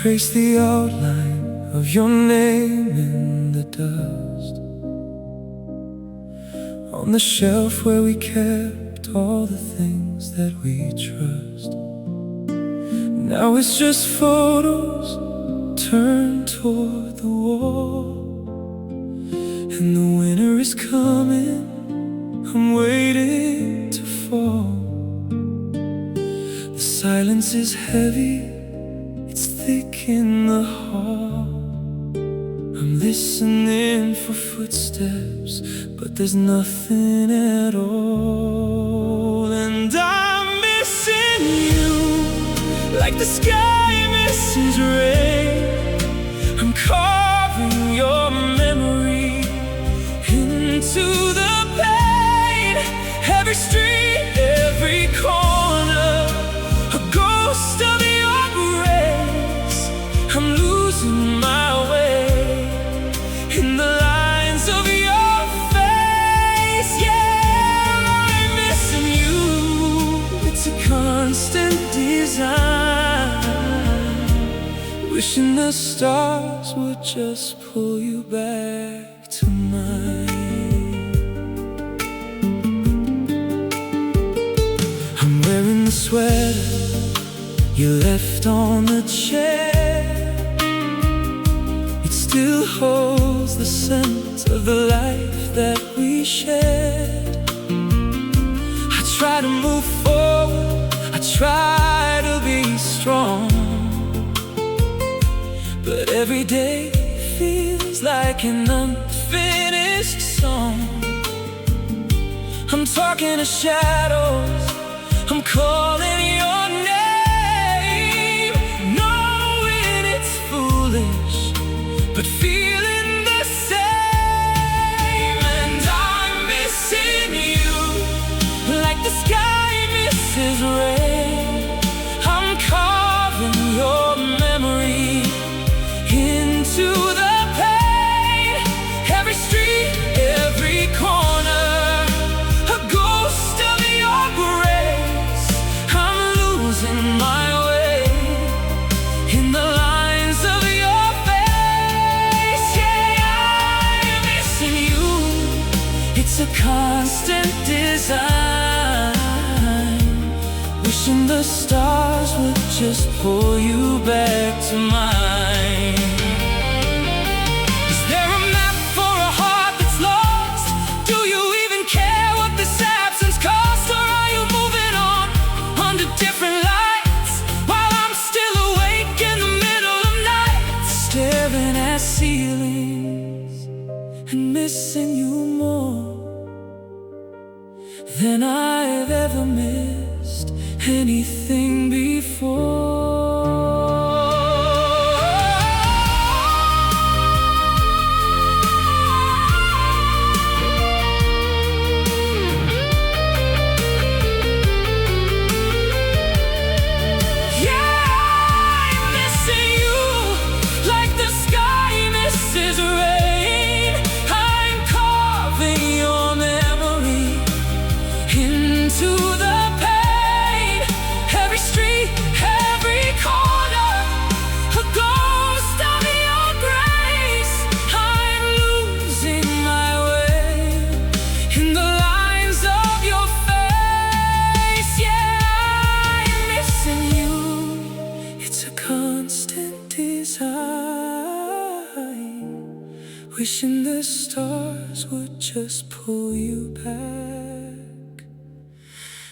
trace the outline of your name in the dust, on the shelf where we kept all the things that we trust. Now it's just photos turned toward the wall, and the winter is coming, I'm waiting to fall. The silence is heavy, it's thick in the hall. I'm listening for footsteps, but there's nothing at all. And I'm missing you, like the sky misses rain. I'm carving your memory into the pain. Every street, every corner, a ghost of your grace. I'm losing my way in the lines of your face. Yeah, I'm missing you. It's a constant design, wishing the stars would just pull you back to mine. I'm wearing the sweater you left on the chair. It still holds the scent of the life that we shared. I try to move forward, I try to be strong, but every day feels like an unfinished song. I'm talking to shadows, I'm calling your name, knowing it's foolish, but feeling the same. And I'm missing you, like the sky misses rain. I'm carving your memory into the pain. Every street, every corner, a ghost of your grace. I'm losing my way in the lines of your face. Yeah, I'm missing you. It's a constant design, wishing the stars would just pull you back to mine. Is there a map for a heart that's lost? Do you even care what this absence costs? Or are you moving on under different lights, while I'm still awake in the middle of night, staring at ceilings and missing you more than I've ever missed anything before. Wishing the stars would just pull you back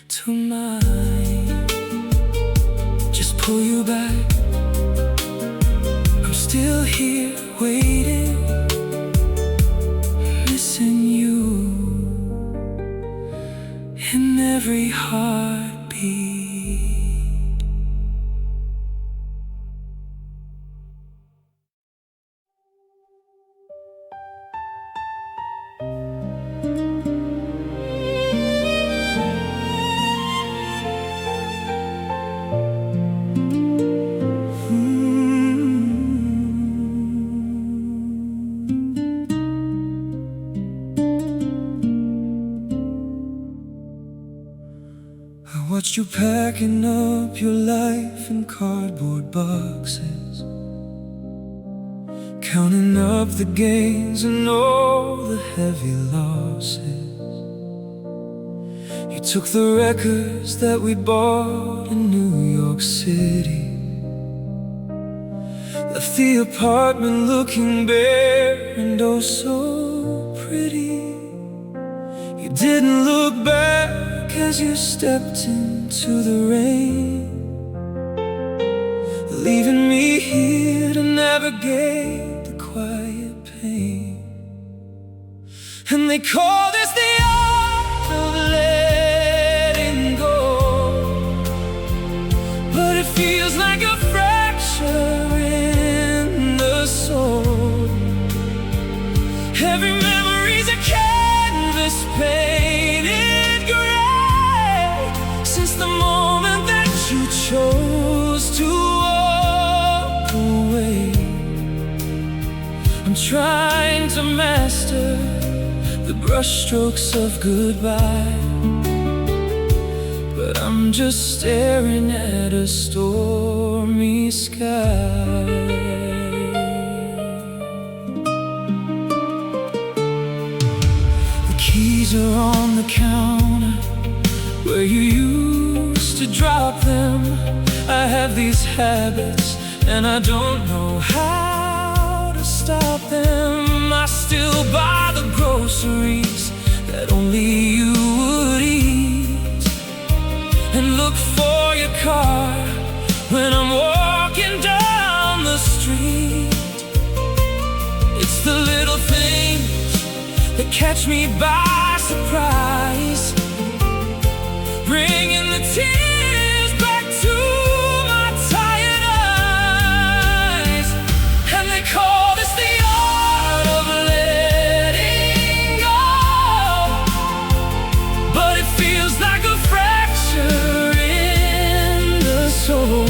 to mine. Just pull you back. I'm still here waiting, missing you in every heartbeat. Watched you packing up your life in cardboard boxes, counting up the gains and all the heavy losses. You took the records that we bought in New York City, left the apartment looking bare and oh so pretty. You didn't look back as you stepped into the rain, leaving me here to navigate the quiet pain. And they call this the art of letting go, but it feels like a fracture in the soul. Every memory's a canvas painted gray since the moment that you chose to walk away. I'm trying to master the brushstrokes of goodbye, but I'm just staring at a stormy sky. The keys are on the counter where you used to drop them. I have these habits and I don't know how to stop them. I still buy the groceries that only you would eat, and look for your car when I'm walking down the street. It's the little things that catch me by surprise, bringing the tears back to my tired eyes. And they call this the art of letting go, but it feels like a fracture in the soul.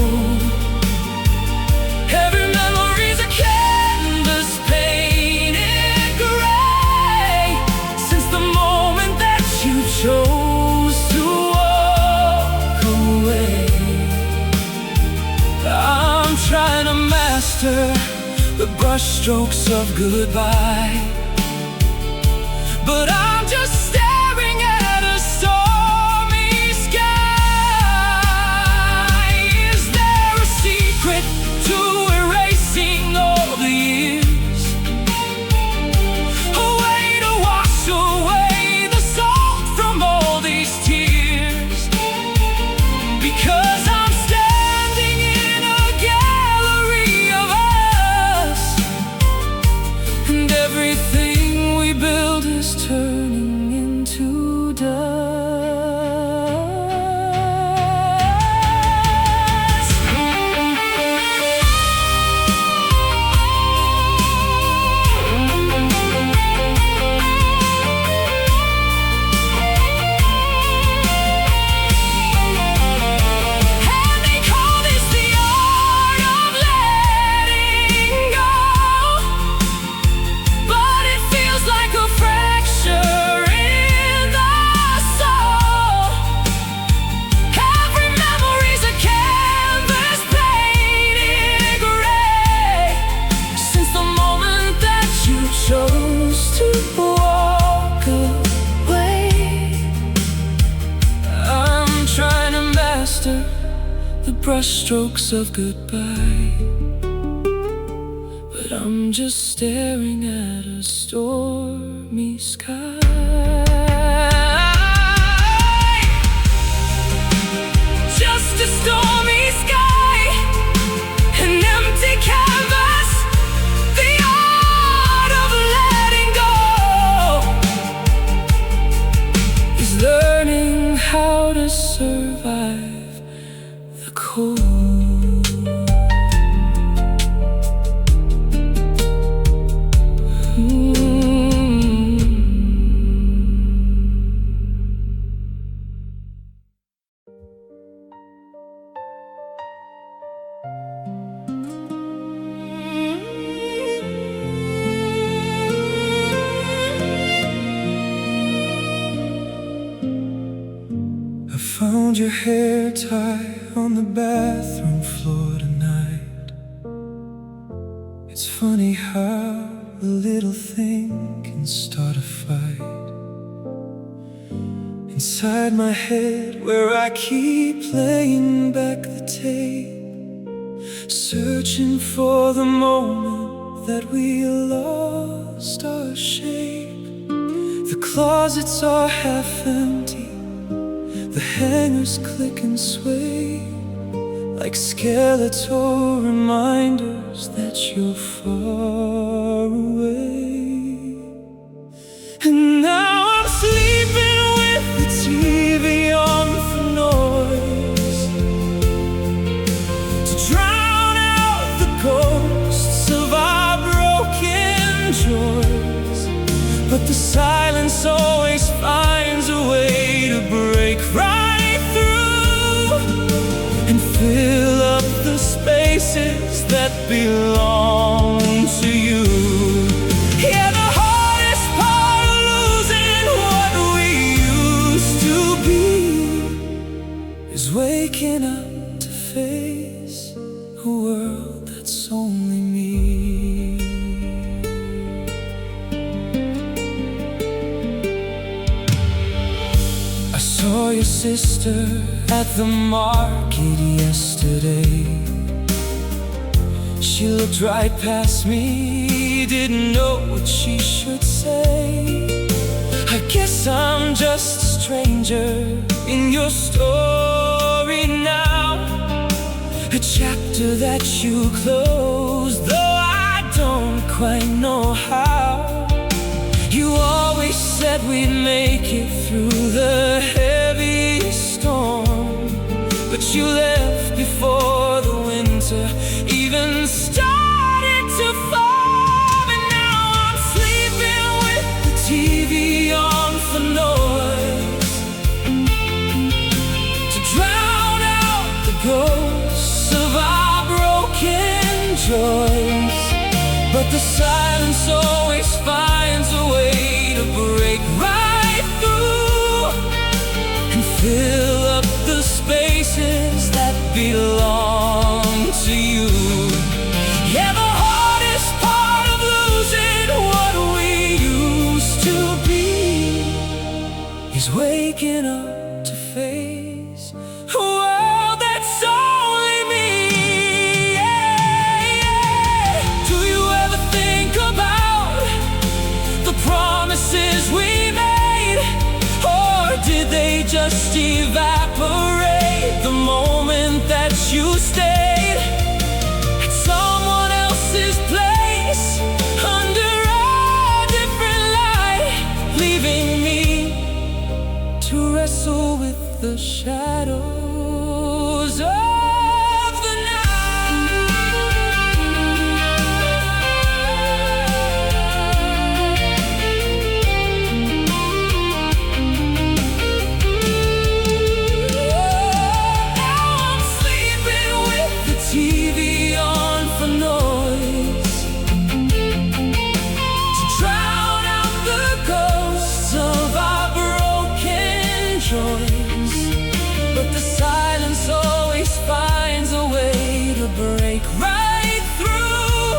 Every memory's a canvas painted gray since the moment that you chose to walk away. I'm trying to master the brushstrokes of goodbye, but I'm just staring at a stormy sky. Is there a secret to erasing all the years? A way to wash away the salt from all these tears? Because I'm standing in a gallery of us, and everything we build is turning into dust. And they call this the art of letting go, but it feels like a fracture in the soul. Every memory's a canvas painted gray since the moment that you chose to walk away. I'm trying to master the brushstrokes of goodbye, but I'm just staring at a stormy sky. Just a stormy sky, an empty canvas, the art of letting go is learning how to survive the cold. I found your hair tied on the bathroom floor tonight. It's funny how a little thing can start a fight inside my head, where I keep playing back the tape, searching for the moment that we lost our shape. The closets are half empty, the hangers click and sway, like skeletal reminders that you're far away. And now I'm sleeping with the TV on for noise, to drown out the ghosts of our broken joys. But the silence always finds a way to break right through and fill up the spaces that belong to you. Yeah, the hardest part of losing what we used to be is waking up to face a world that's only me. I saw your sister at the market yesterday. She looked right past me, didn't know what she should say. I guess I'm just a stranger in your story now, a chapter that you closed, though I don't quite know how. You always said we'd make it through the heavy storm, but you left before the winter even started to form. And now I'm sleeping with the TV on for noise, to drown out the ghosts of our broken joys. But the silence always finds a way to break right through and fill up the spaces that belong to you. Yeah, the hardest part of losing what we used to be is waking up to face a world that's only me. Yeah, yeah. Do you ever think about the promises we made, or did they just evaporate the moment that you stayed at someone else's place under a different light, leaving me to wrestle with the shadows of the TV on for noise, to drown out the ghosts of our broken joys. But the silence always finds a way to break right through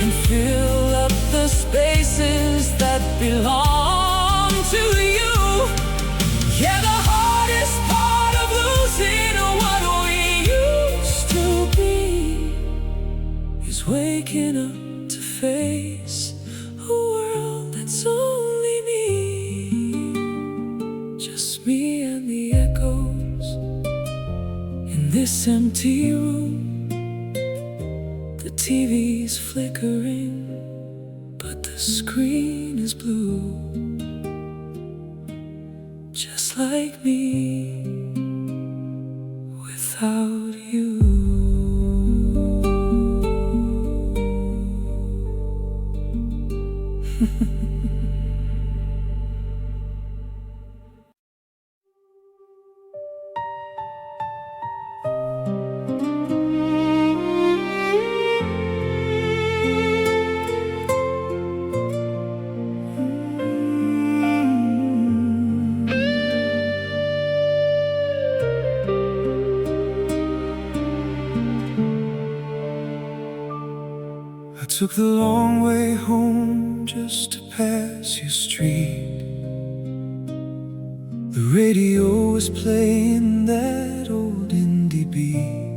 and fill up the spaces that belong to you. Yeah, the hardest part of losing what we used to be is waking up to face a world that's only me. Just me and the echoes in this empty room. The TV's flickering, but the screen is blue, just like me without you. I took the long way home just to pass your street. The radio was playing that old indie beat,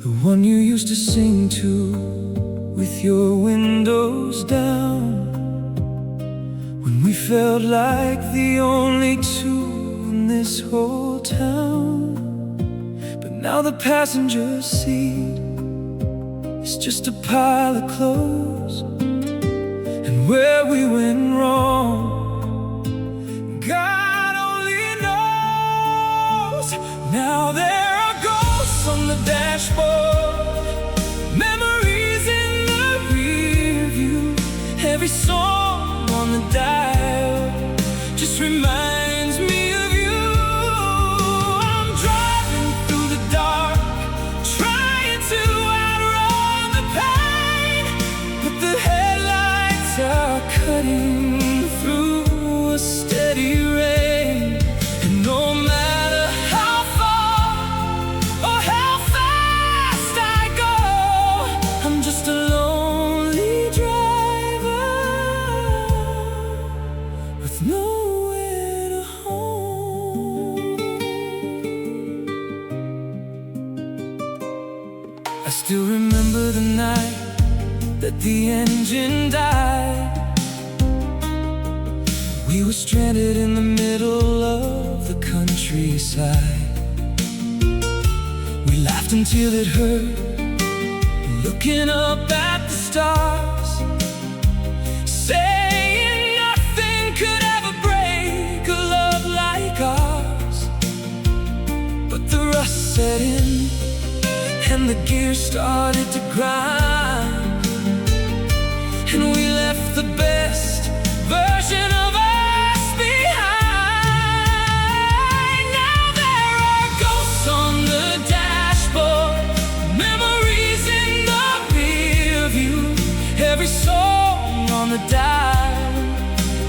the one you used to sing to with your windows down, when we felt like the only two in this whole town. But now the passenger seat is just a pile of clothes, and where we went wrong, God only knows. Now there are ghosts on the dashboard, memories in the rear view. Every song on the dial just reminds me of you. I'm driving through the dark, trying to outrun the pain, but the headlights are cutting through a steady rain. And no matter how far or how fast I go, I'm just a lonely driver with nowhere to home. I still remember the night that the engine died. We were stranded in the middle of the countryside. We laughed until it hurt, looking up at the stars, saying nothing could ever break a love like ours. But the rust set in, and the gears started to grind, and we left the best version of us behind. Now there are ghosts on the dashboard, memories in the rear view. Every song on the dial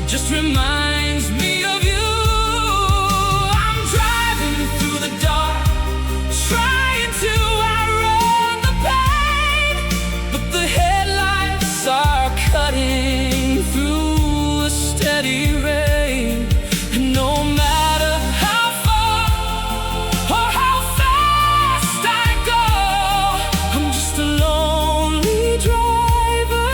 just reminds me of you. I'm driving through the dark, trying to outrun the pain, but the headlights are cutting through a steady rain. And no matter how far or how fast I go, I'm just a lonely driver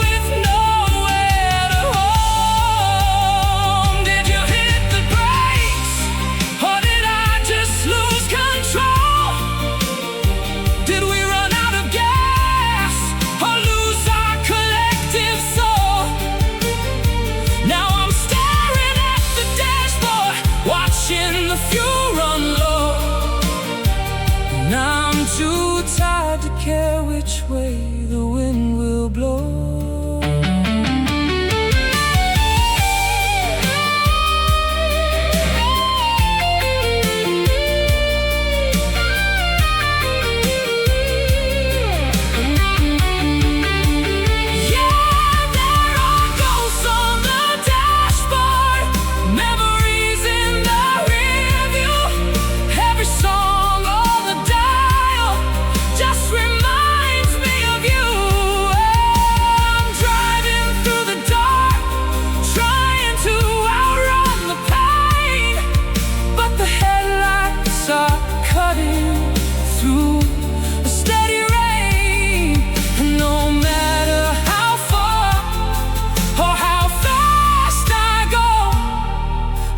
with nowhere to home. Did you hit the brakes, or did I just lose control? Did we run out of gas, or lose our collective soul? Now I'm staring at the dashboard, watching the fuel run low, and I'm too tired to care which way the wind will blow.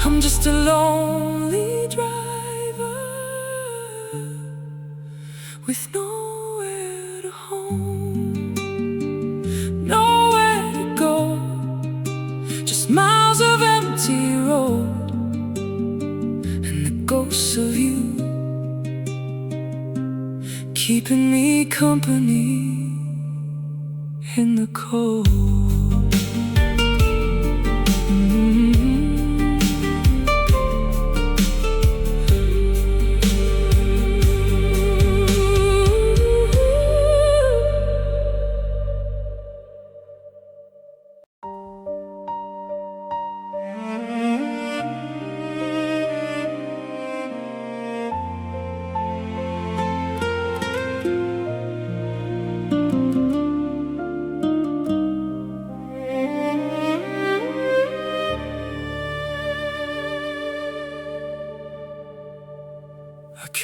I'm just a lonely driver with nowhere to home, nowhere to go, just miles of empty road, and the ghosts of you keeping me company in the cold.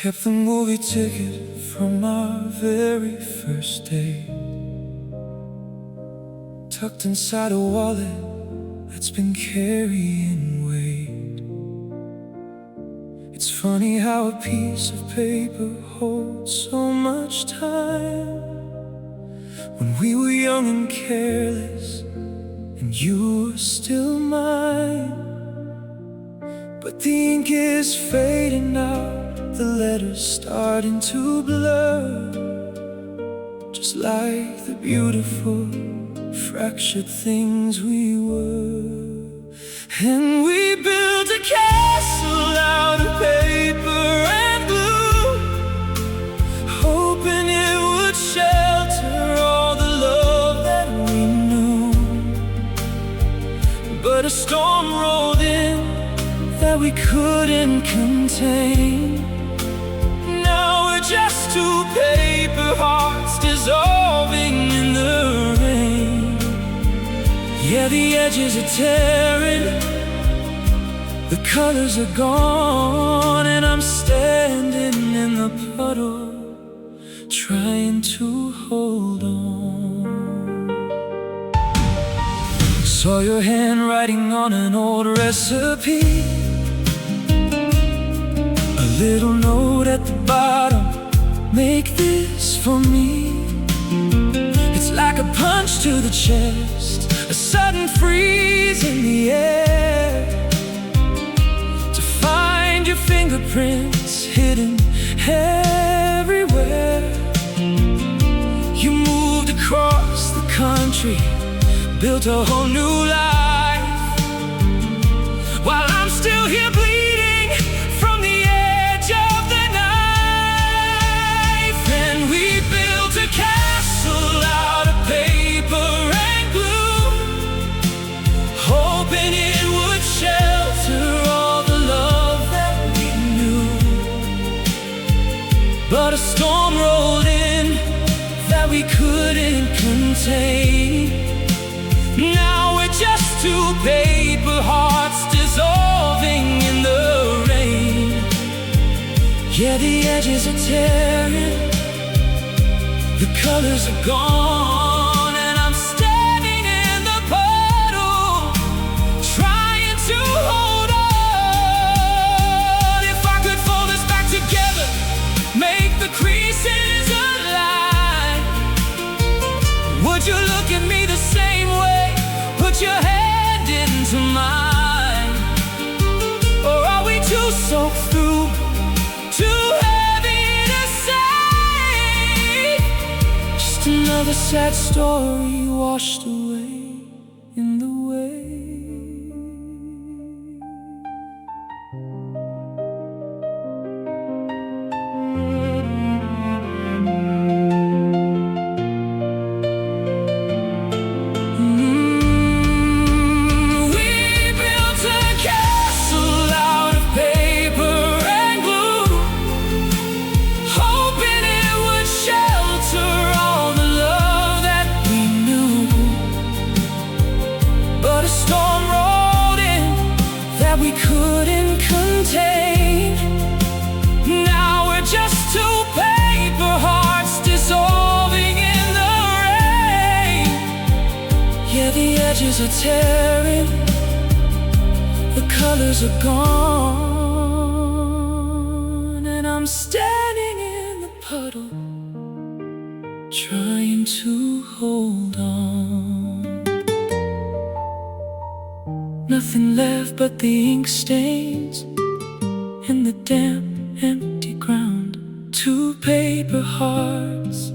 kept the movie ticket from our very first date, tucked inside a wallet that's been carrying weight. It's funny how a piece of paper holds so much time. When we were young and careless, and you were still mine. But the ink is fading out, the letters starting to blur, just like the beautiful fractured things we were. And we built a castle out of paper and glue, hoping it would shelter all the love that we knew. But a storm rolled in that we couldn't contain. Now we're just two paper hearts dissolving in the rain. Yeah, the edges are tearing, the colors are gone, and I'm standing in the puddle, trying to hold on. Saw your handwriting on an old recipe, a little note at the bottom, make this for me. It's like a punch to the chest, a sudden freeze in the air, to find your fingerprints hidden everywhere. You moved across the country, built a whole new life, while I'm still here bleeding from the edge of the knife. And we built a castle out of paper and glue, hoping it would shelter all the love that we knew. But a storm rolled in that we couldn't contain. Now we're just two paper hearts dissolving in the rain. Yeah, the edges are tearing, the colors are gone, and I'm standing in the puddle, trying to hold on. If I could fold us back together, make the creases align, would you look at me the same way? Put your hand into mine. Or are we too soaked through, too heavy to say? Just another sad story washed away in the we couldn't contain. Now we're just two paper hearts dissolving in the rain. Yeah, the edges are tearing, the colors are gone, and I'm standing in the puddle, trying to hold on. Nothing left but the ink stains in the damp, empty ground. Two paper hearts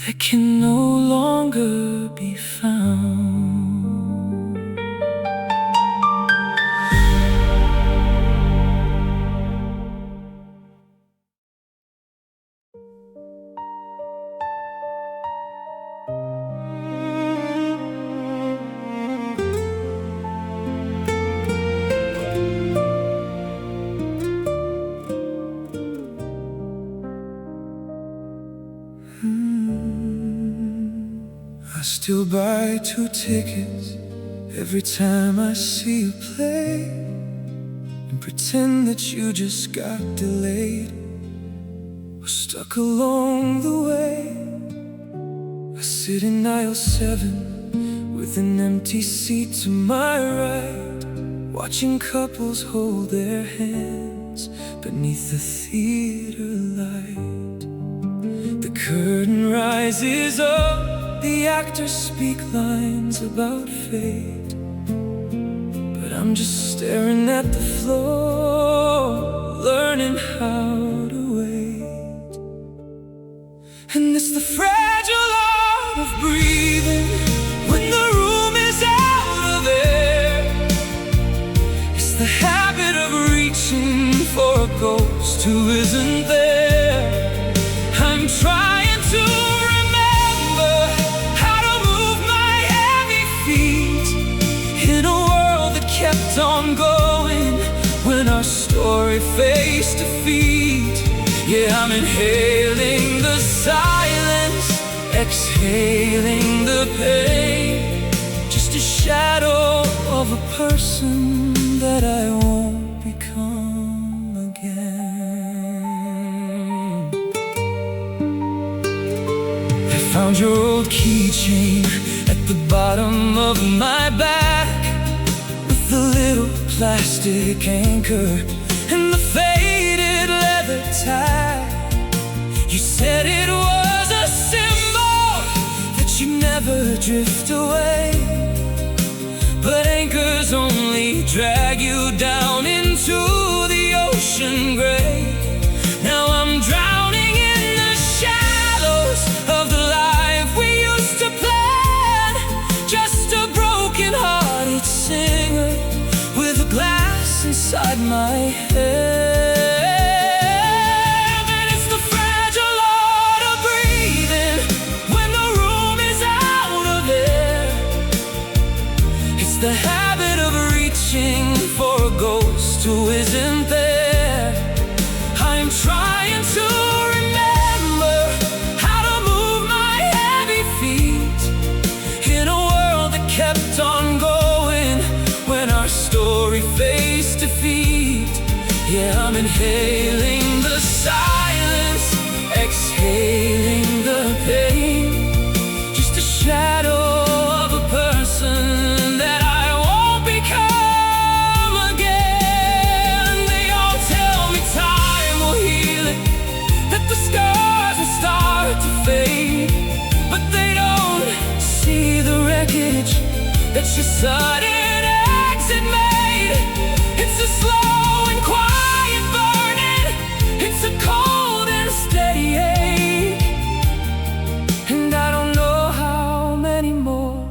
that can no longer be found. I still buy 2 tickets every time I see you play. and pretend that you just got delayed or stuck along the way. I sit in aisle 7 with an empty seat to my right, watching couples hold their hands beneath the theater light. The curtain rises up, the actors speak lines about fate, but I'm just staring at the floor, learning how to wait. And it's the fragile art of breathing when the room is out of air. It's the habit of reaching for a ghost who isn't there. I'm trying to remember how to move my heavy feet in a world that kept on going when our story faced defeat. Yeah, I'm inhaling the silence, exhaling the pain, just a shadow of a person that I won't become again. I found your old keychain at the bottom of my back, with the little plastic anchor and the faded leather tie. You said it was a symbol that you never drift away, but anchors only drag you down into the ocean gray. Now I'm drowning in the shadows of the life we used to plan, just a broken-hearted singer with a glass inside my head. And it's the fragile art of breathing when the room is out of air. It's the habit of reaching for a ghost who isn't there. I'm trying to remember how to move my heavy feet in a world that kept on going when our story faced defeat. Yeah, I'm inhaling the silence, exhaling the pain, just a shadow of a person that I won't become again. They all tell me time will heal it, that the scars will start to fade, but they don't see the wreckage that your sudden exit made. It's a slow and quiet burning, it's a cold and steady ache, and I don't know how many more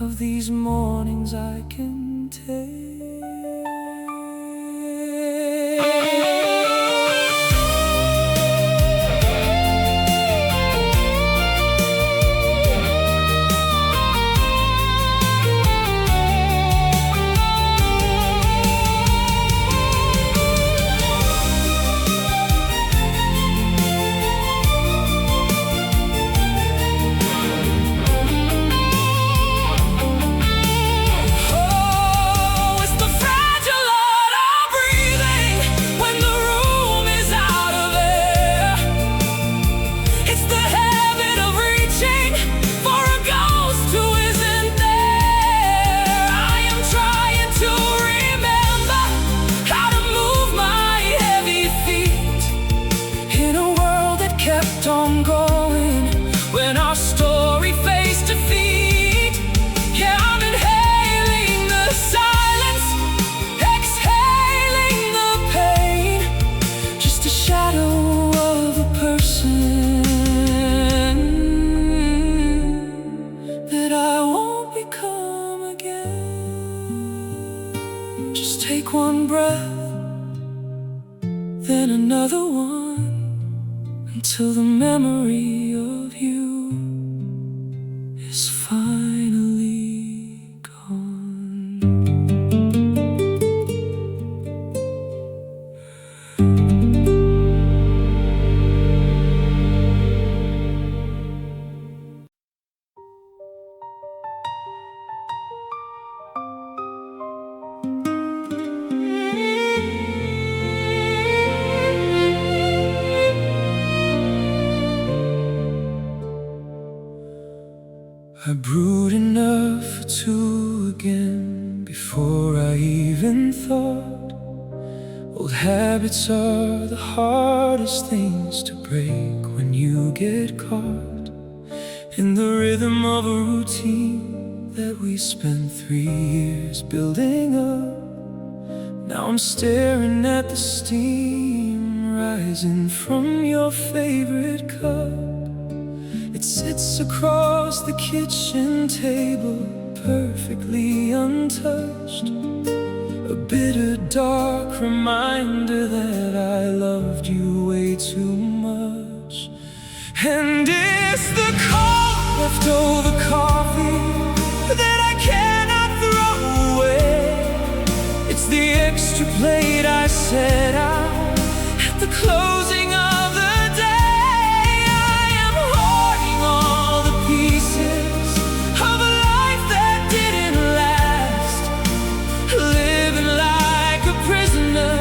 of these mornings I can take. On going when our story faced defeat. Yeah, I'm inhaling the silence, exhaling the pain, just a shadow of a person that I won't become again. Just take one breath, then another one, until the memory I brewed enough for two again before I even thought. Old habits are the hardest things to break when you get caught in the rhythm of a routine that we spent 3 years building up. Now I'm staring at the steam rising from your favorite cup. It sits across the kitchen table, perfectly untouched. A bitter, dark reminder that I loved you way too much. And it's the cold leftover coffee that I cannot throw away. It's the extra plate I set out at the closing of the day. I am hoarding all the pieces of a life that didn't last, living like a prisoner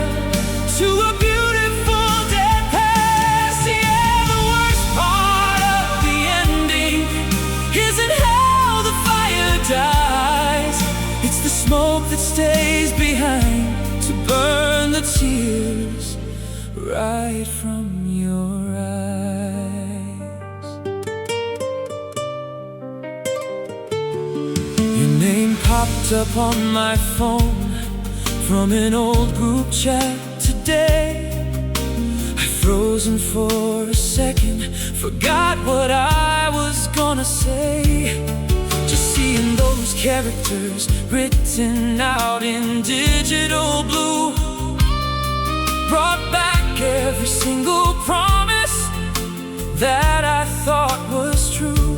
to a beautiful dead past. Yeah, the worst part of the ending isn't how the fire dies. It's the smoke that stays behind to burn the tears right from your eyes. Your name popped up on my phone from an old group chat today. I frozen for a second, forgot what I was gonna say. Just seeing those characters written out in digital blue brought back every single promise that I thought was true.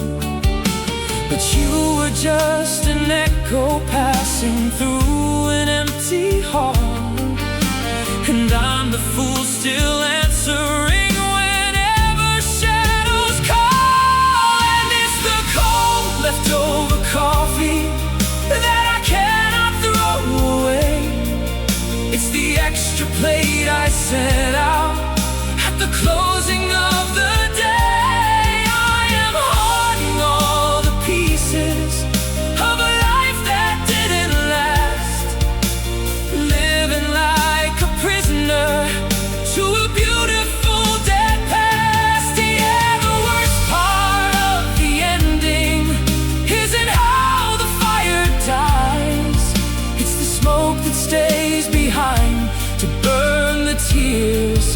But you were just an echo passing through an empty hall, and I'm the fool still answering whenever shadows call. And it's the cold leftover coffee that I cannot throw away. It's the extra plate I set out at the closing of the day. I am hoarding all the pieces of a life that didn't last, living like a prisoner to a beautiful dead past. Yeah, the worst part of the ending isn't how the fire dies. It's the smoke that stays behind to burn the tears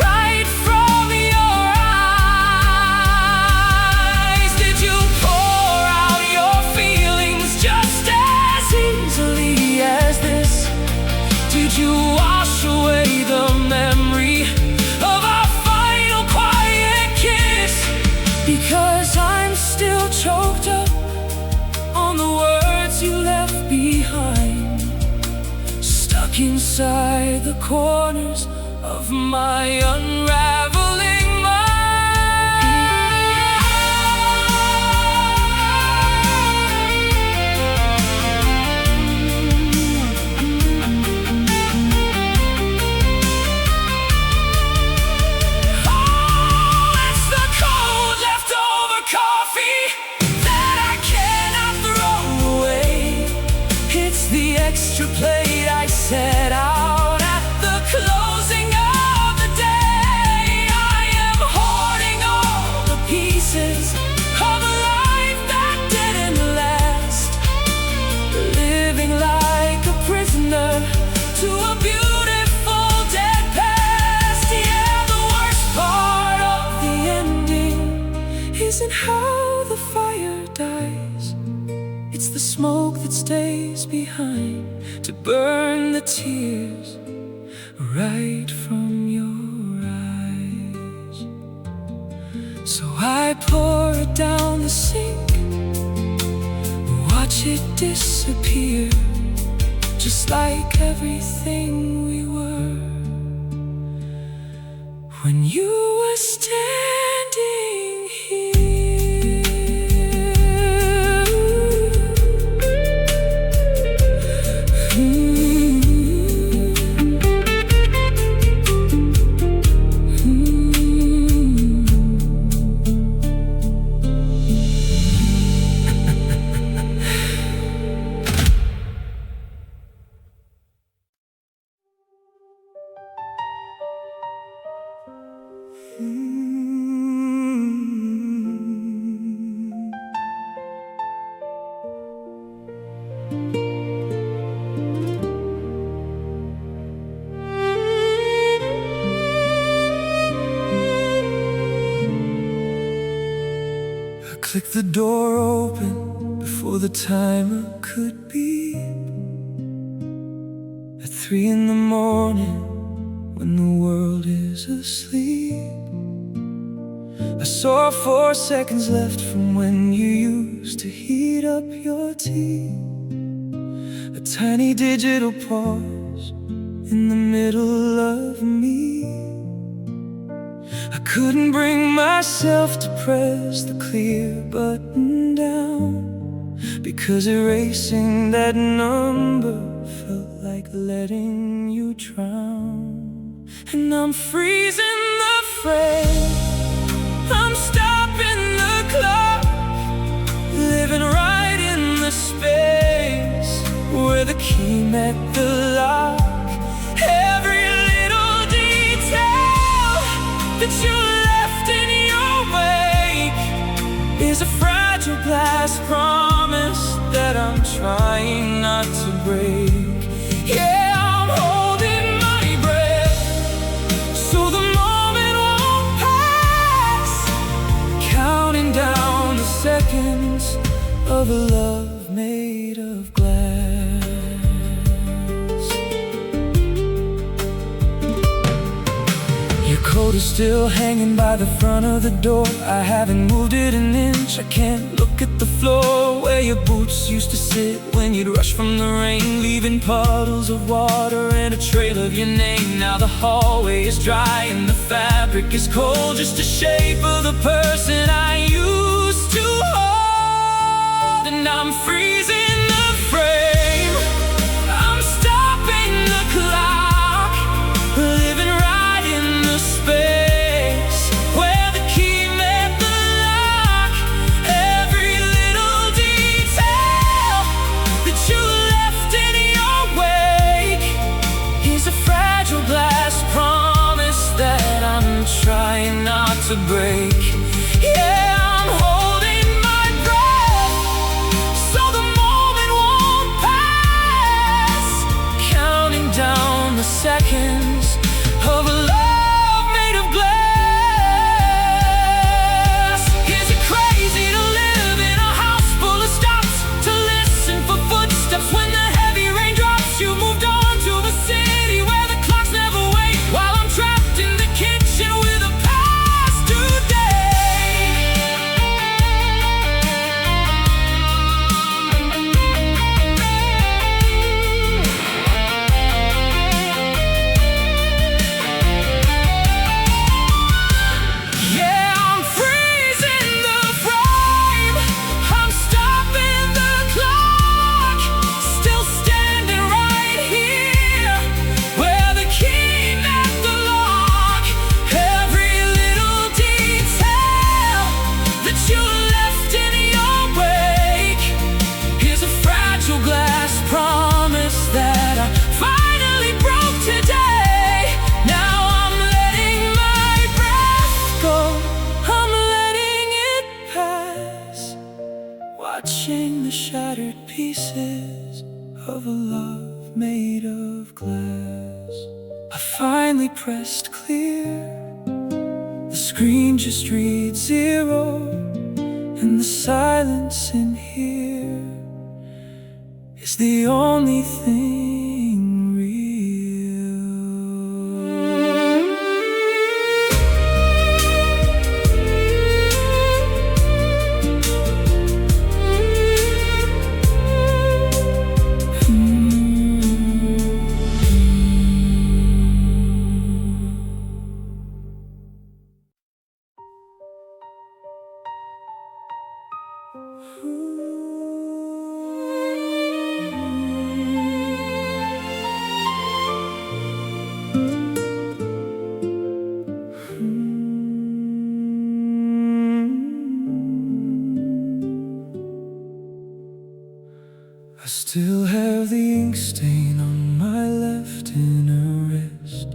right from your eyes. Did you pour out your feelings just as easily as this? Did you wash away the memory of our final quiet kiss? Because I'm still choked up on the words you left behind, stuck inside the corners of my unraveling extra plate I set out at the closing of the day. I am hoarding all the pieces of a life that didn't last, living like a prisoner to a beautiful dead past. Yeah, the worst part of the ending isn't how the fire dies. It's the smoke that stays behind to burn the tears right from your eyes. So I pour it down the sink, watch it disappear, just like everything we were when you were standing here. clicked the door open before the timer could beep. At 3 in the morning, when the world is asleep, I saw 4 seconds left from when you used to heat up your tea. A tiny digital pause in the middle of me. I couldn't bring myself to press the clear button down, because erasing that number felt like letting you drown. And I'm freezing the frame, I'm stopping the clock, living right in the space where the key met the lock. Every little detail that you left in your wake is a fragile glass promise that I'm trying not to break. Yeah, I'm holding my breath so the moment won't pass, counting down the seconds of a love made of glass. Your coat is still hanging by the front of the door. I haven't moved it an inch. I can't look at the floor where your boots used to sit when you'd rush from the rain, leaving puddles of water and a trail of your name. Now the hallway is dry and the fabric is cold, just a shape of the person I used to hold. And I'm freezing the frame, I'm stopping the clock, living right in the space where the key met the lock. Every little detail that you left in your wake is a fragile glass promise that I'm trying not to break. Yeah, I'm holding my breath so the moment won't pass, counting down the seconds of a love made of glass. Is it crazy to live in a house full of stops, to listen for footsteps when the heavy rain drops? You moved on to a city where the clocks never wait, while I'm trapped in the kitchen with a past today. Yeah, I'm freezing the frame, I'm stopping the clock, still standing right here where the key met the lock. Every little detail that you left in your wake is a fragile glass promise that I finally broke today. Now I'm letting my breath go, I'm letting it pass, watching the shattered pieces of a love made of glass. I finally pressed clear, the screen just reads 0, and the silence in here is the only thing real. I still have the ink stain on my left inner wrist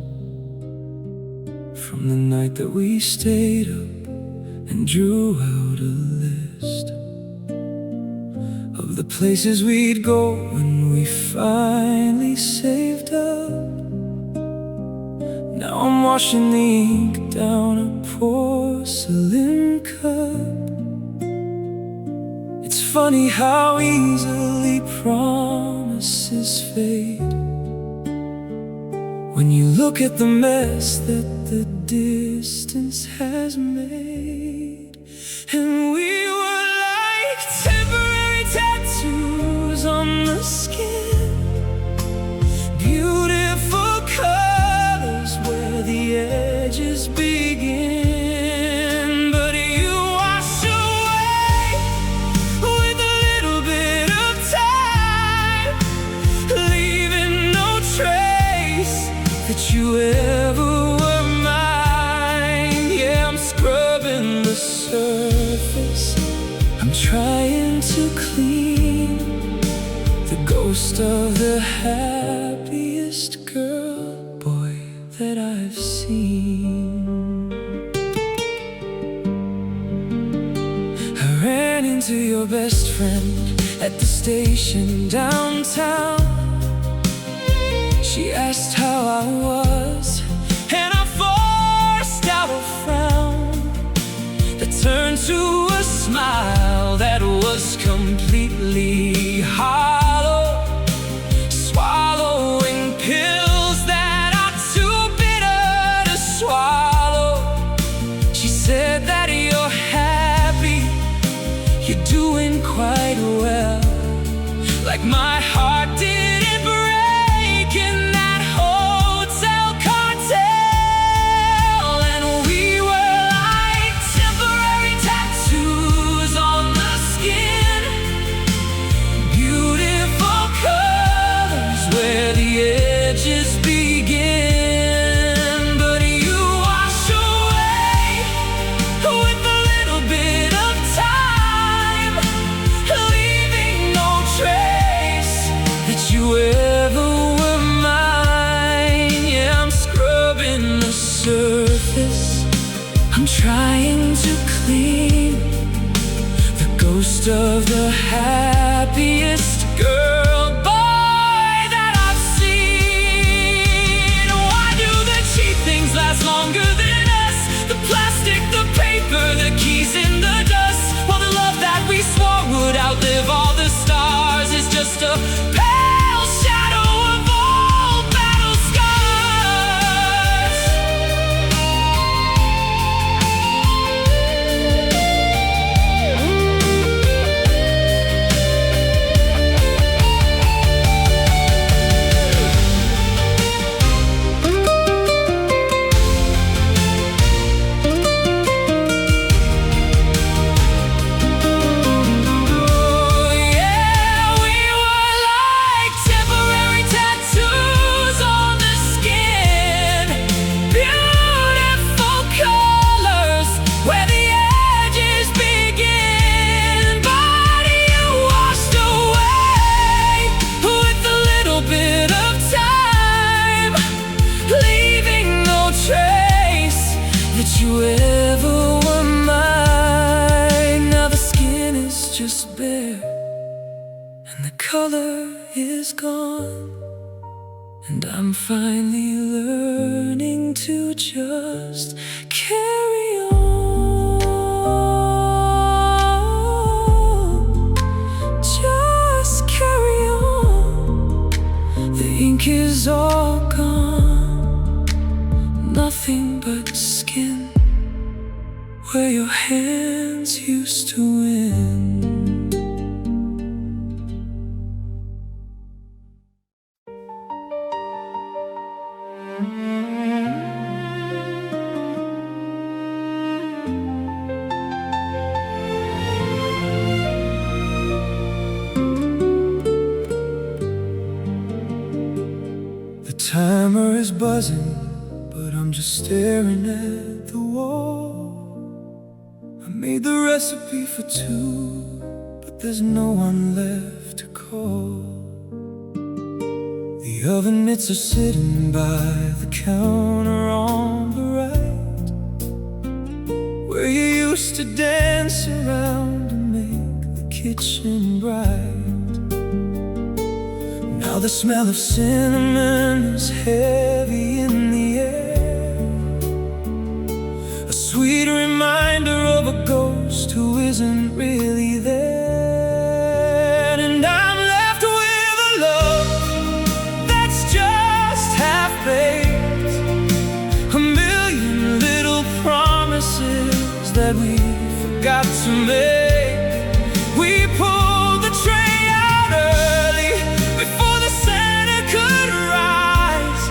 from the night that we stayed up and drew out a list of the places we'd go when we finally saved up. Now I'm washing the ink down a porcelain cup funny how easily promises fade when you look at the mess that the distance has made. And we were like temporary tattoos on the skin, beautiful colors where the edges begin. But you wash away with a little bit of time, leaving no trace that you ever were mine. Yeah, I'm scrubbing the surface, I'm trying to clean the ghost of the happiest girl, boy, that I've seen. I ran into your best friend at the station downtown. She asked how I was, and I forced out a frown that turned to a smile that was completely hollow, swallowing pills that are too bitter to swallow. She said that you're happy, you're doing quite well, like my heart didn't break in that hotel cartel. And we were like temporary tattoos on the skin, beautiful colors where the edges begin. But you wash away with a little bit of time, leaving no trace that you ever were mine. Yeah, I'm scrubbing the surface, I'm trying to clean the ghost of the happiest girl, boy, that I've seen. Why do the cheap things last longer than us? The plastic, the paper, the keys in the dust, while the love that we swore would outlive all the stars is just a pale shadow of old battle scars. Oh yeah, we were like temporary tattoos on the skin, beautiful colors where the edges begin. But you washed away with a little bit of time, leaving no trace that you ever were mine. Now the skin is just bare and the color is gone, and I'm finally learning to just carry on, just carry on. The ink is all gone, nothing but skin where your hands used to win. The timer is buzzing, but I'm just staring at the wall. I made the recipe for two, but there's no one left to call. The oven mitts are sitting by the counter on the right, where you used to dance around and make the kitchen bright. Now the smell of cinnamon is heavy in the air, a sweet reminder of a ghost who isn't really there. we forgot to make. We pulled the tray out early before the Santa could rise.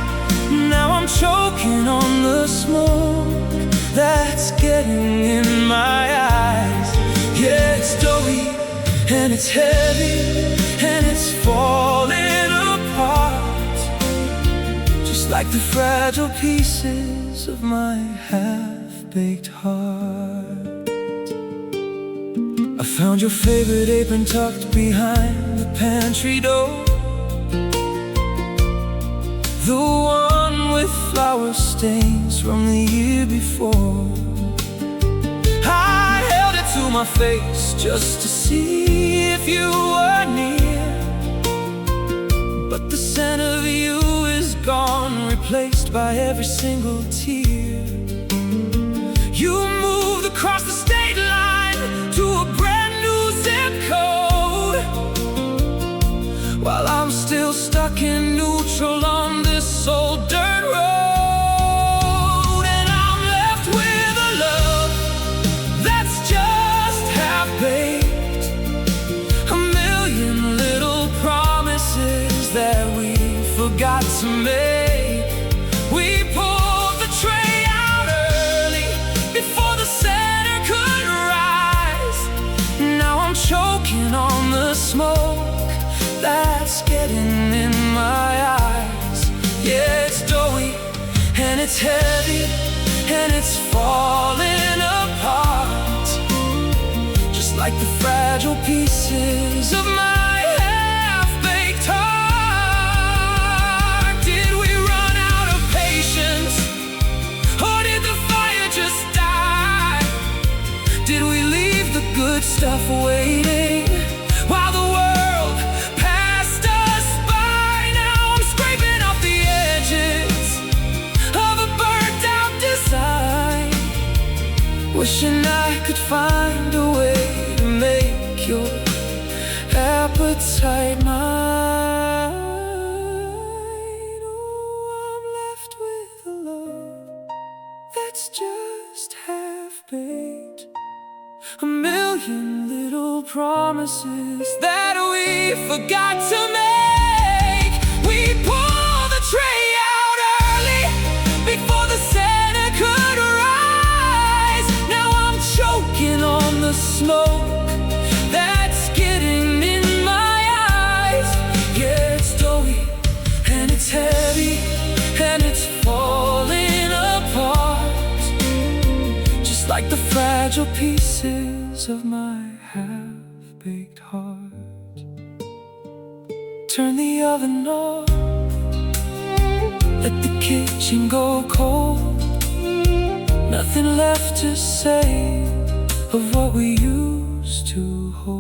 Now I'm choking on the smoke that's getting in my eyes. Yeah, it's doughy and it's heavy and it's falling apart, just like the fragile pieces of my half-baked heart. I found your favorite apron tucked behind the pantry door, the one with flower stains from the year before. I held it to my face just to see if you were near, but the scent of you is gone, replaced by every single tear. You moved across the state line to a brand new zip code, while I'm still stuck in neutral on this old dirt road. And I'm left with a love that's just half-baked, a million little promises that we forgot to make. We pulled the tray out early before the Santa could rise. Now I'm choking on the smoke that's getting in my eyes. Yeah, it's doughy and it's heavy and it's falling apart, just like the fragile pieces of my half-baked heart. Did we run out of patience, or did the fire just die? Did we leave the good stuff waiting while the world passed us by? Now I'm scraping off the edges of a burnt-out design, wishing I could find a way to make your appetite mine. Oh, I'm left with a love that's just half-baked, a million little promises that we forgot to make. We pulled the tray out early before the Santa could rise. Now I'm choking on the smoke that's getting in my eyes. Yeah, it's doughy and it's heavy and it's falling apart, just like the fragile pieces of my half-baked heart. Turn the oven off, let the kitchen go cold. Nothing left to say of what we used to hold.